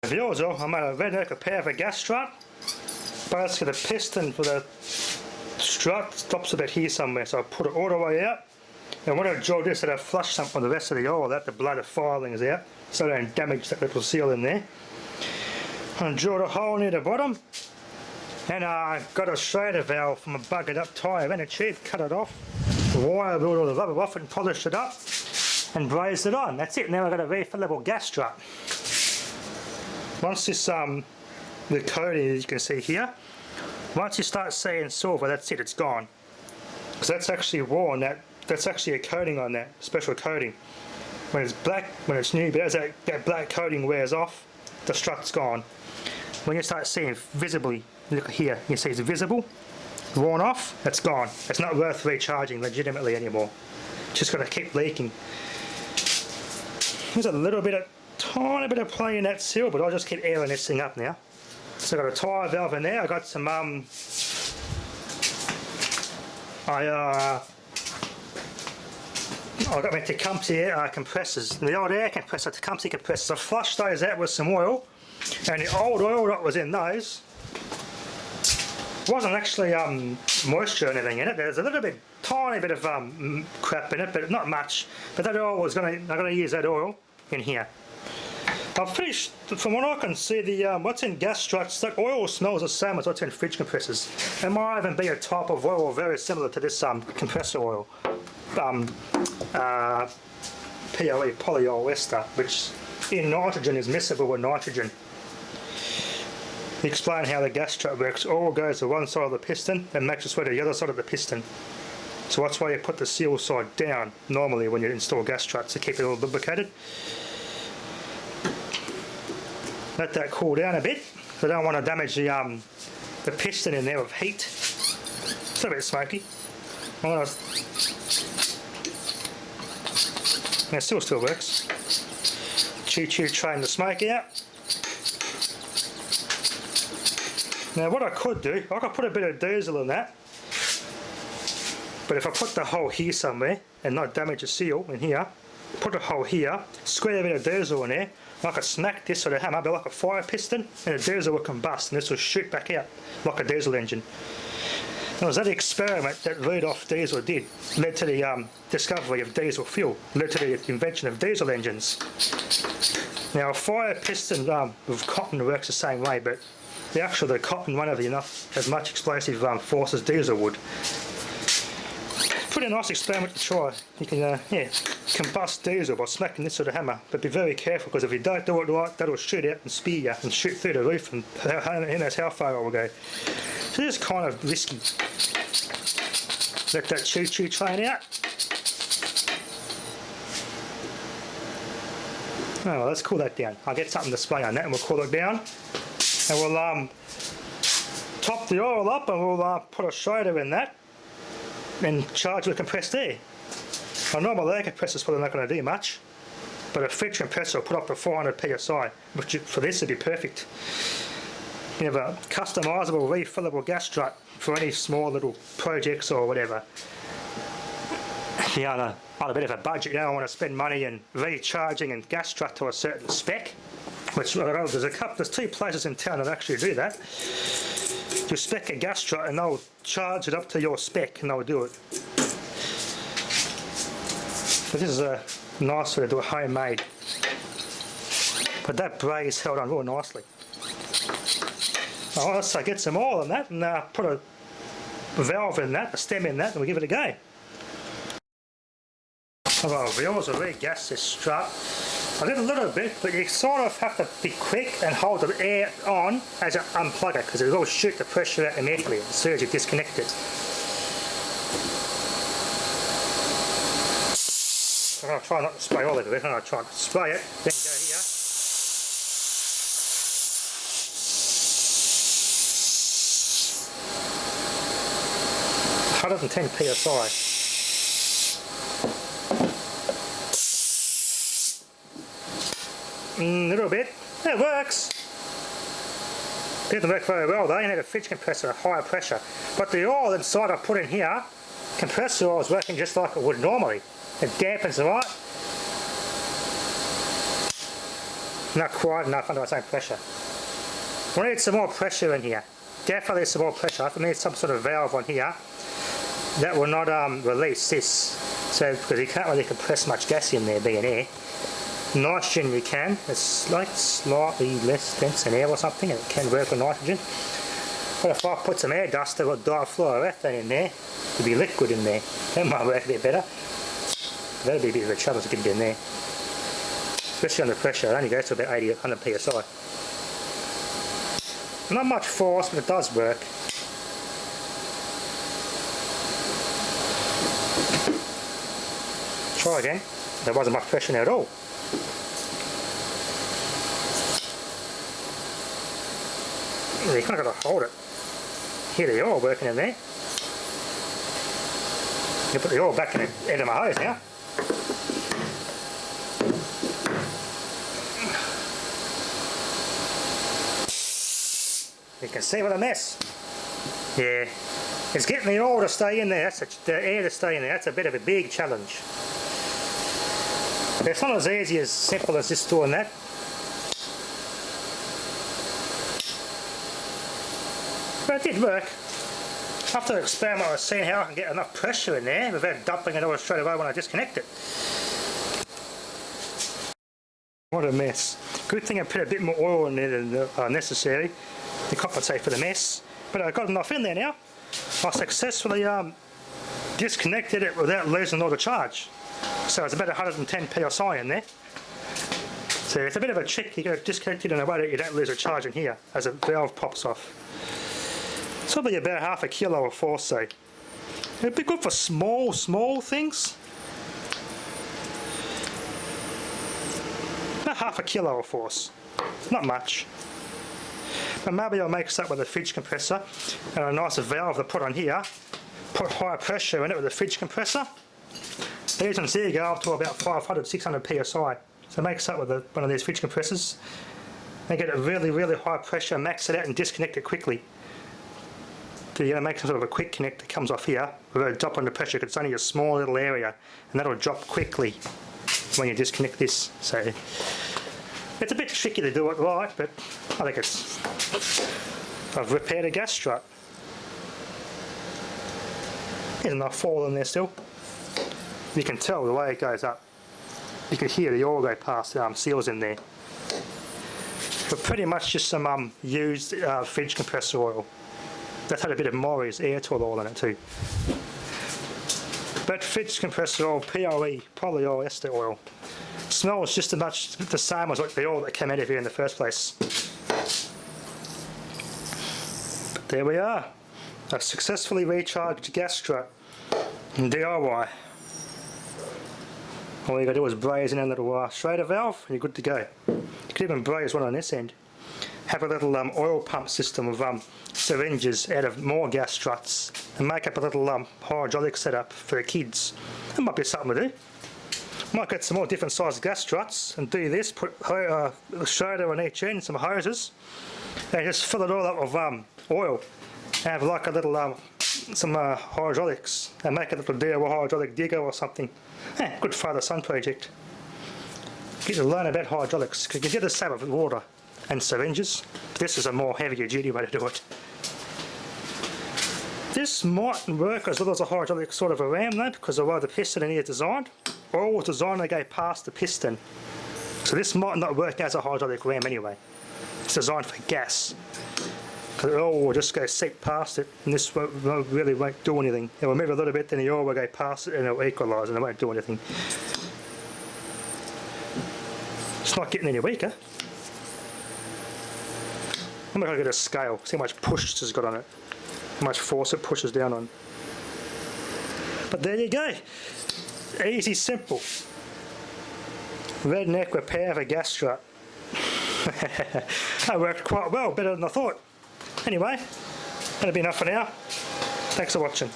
The oil, I made a Redneck repair of a gas strut. Basically the piston for the strut stops about here somewhere, so I put it all the way out. And when I drilled this, I flushed some of the rest of the oil out, the blood of filings out, so I don't damage that little seal in there. And drilled a hole near the bottom. And I got a Schrader valve from a buggered up tyre in a tube, cut it off, wire built all the rubber off and polished it up and brazed it on. That's it. Now I've got a refillable gas strut. Once this the coating, as you can see here, once you start seeing silver, that's it, it's gone. Because that's actually worn, that's actually a coating on that, special coating. When it's black, when it's new, but as that black coating wears off, the strut's gone. When you start seeing visibly, look here, you see it's visible, worn off, that's gone. It's not worth recharging legitimately anymore. It's just going to keep leaking. There's a little bit of, tiny bit of play in that seal, but I'll just keep airing this thing up now. So I've got a tyre valve in there. I got some I got my Tecumseh compressors, the old air compressor, Tecumseh compressors. I flushed those out with some oil, and the old oil that was in those wasn't actually moisture or anything in it. There's a little bit, tiny bit of crap in it, but not much. But that oil was I'm gonna use that oil in here. I've finished, from what I can see, the what's in gas struts, that oil smells the same as what's in fridge compressors. It might even be a type of oil very similar to this compressor oil. POE, polyol ester, which in nitrogen is miscible with nitrogen. Explain how the gas strut works. Oil goes to one side of the piston and makes its way to the other side of the piston. So that's why you put the seal side down normally when you install gas struts, to keep it all lubricated. Let that cool down a bit. I don't want to damage the piston in there with heat. It's a bit smoky. It still works. Choo-choo train the smoke out. Now what I could do, I could put a bit of diesel in that. But if I put the hole here somewhere and not damage the seal in here, put a hole here, square a bit of diesel in there, I could smack this with a hammer, be like a fire piston, and the diesel will combust and this will shoot back out like a diesel engine. It was that experiment that Rudolph Diesel did, led to the discovery of diesel fuel, led to the invention of diesel engines. Now a fire piston with cotton works the same way, but the cotton won't have as much explosive force as diesel would. Pretty nice experiment to try. You can combust diesel by smacking this with a hammer, but be very careful, because if you don't do it right, that'll shoot out and spear you and shoot through the roof, and who knows how far it will go. So it's kind of risky. Let that choo-choo train out. Oh, well, let's cool that down. I'll get something to spray on that and we'll cool it down. And we'll top the oil up and we'll put a Schrader in that and charge with compressed air. A normal air compressor is probably not going to do much, but a fridge compressor will put up to 400 psi, which for this would be perfect. You have a customisable refillable gas strut for any small little projects or whatever. If you're on a bit of a budget, you don't want to spend money in recharging and gas strut to a certain spec, which there's two places in town that actually do that. You spec a gas strut and they'll charge it up to your spec and they'll do it. So this is a nice way to do it homemade. But that braze held on real nicely. Oh, so get some oil in that and put a valve in that, a stem in that, and we'll give it a go. Well, we always re-gas this strut. I did a little bit, but you sort of have to be quick and hold the air on as you unplug it, because it will shoot the pressure out immediately as soon as you disconnect it. I'm going to try not to spray all of it, I'm going to try to spray it, then go here. 110 psi. A little bit. It works. It didn't work very well though. You need a fridge compressor at higher pressure. But the oil inside I put in here, compressor oil, is working just like it would normally. It dampens, right? Not quite enough under the same pressure. We need some more pressure in here. Definitely some more pressure. I need some sort of valve on here that will not release this. So, because you can't really compress much gas in there being air. Nitrogen you can. It's like slightly less dense than air or something, and it can work with nitrogen. But if I put some air dust or difluoroethane in there, it'll be liquid in there. That might work a bit better. That'll be a bit of a challenge to get it in there. Especially under pressure, it only goes to about 80 or 100 psi. Not much force, but it does work. Try again. There wasn't much pressure in there at all. You kind of got to hold it. Hear the oil working in there. You put the oil back in the end of my hose now. You can see what a mess. Yeah, it's getting the oil to stay in there. The air to stay in there. That's a bit of a big challenge. It's not as easy as simple as just doing that. But it did work. After the experiment I was seeing how I can get enough pressure in there without dumping it all straight away when I disconnect it. What a mess. Good thing I put a bit more oil in there than necessary to compensate for the mess. But I got enough in there now. I successfully disconnected it without losing all the charge. So it's about 110 psi in there. So it's a bit of a trick. You got to disconnect it in a way that you don't lose a charge in here as the valve pops off. It's probably about half a kilo of force, so it'd be good for small things. About half a kilo of force, not much. But maybe I'll mix that with a fridge compressor and a nice valve to put on here. Put higher pressure in it with a fridge compressor. These ones here go up to about 500, 600 psi. So mix that with one of these fridge compressors. And get it really high pressure, max it out and disconnect it quickly. So you're going to make some sort of a quick connect that comes off here without a drop under pressure, because it's only a small little area and that'll drop quickly when you disconnect this. So it's a bit tricky to do it right, but I think I've repaired a gas strut. There's enough oil in there still. You can tell the way it goes up. You can hear the oil go past the seals in there. But pretty much just some used fridge compressor oil. That's had a bit of Morris air tool oil in it too. But fridge compressor oil, POE, polyester oil, smells just as much the same as the oil that came out of here in the first place. But there we are, a successfully recharged gas strut in DIY. All you got to do is braze in a little Schrader valve and you're good to go. You could even braze one on this end. Have a little oil pump system with syringes out of more gas struts and make up a little hydraulic setup for the kids. That might be something to do. Might get some more different sized gas struts and do this, put a Schrader on each end, some hoses, and just fill it all up with oil. Have like a little some hydraulics and make a little DIY hydraulic digger or something. Good father son project. Get to learn about hydraulics, because you can do the same with water and syringes. This is a more heavier duty way to do it. This mightn't work as well as a hydraulic sort of a ram though, because of the way the piston in here is designed. Oil was designed to go past the piston. So this might not work as a hydraulic ram anyway. It's designed for gas. Because the oil will just go seep past it, and this really won't do anything. It will move a little bit, then the oil will go past it and it will equalise and it won't do anything. It's not getting any weaker. I'm going to get a scale, see how much push it's got on it, how much force it pushes down on. But there you go. Easy, simple. Redneck repair of a gas strut. That worked quite well, better than I thought. Anyway, that'll be enough for now. Thanks for watching.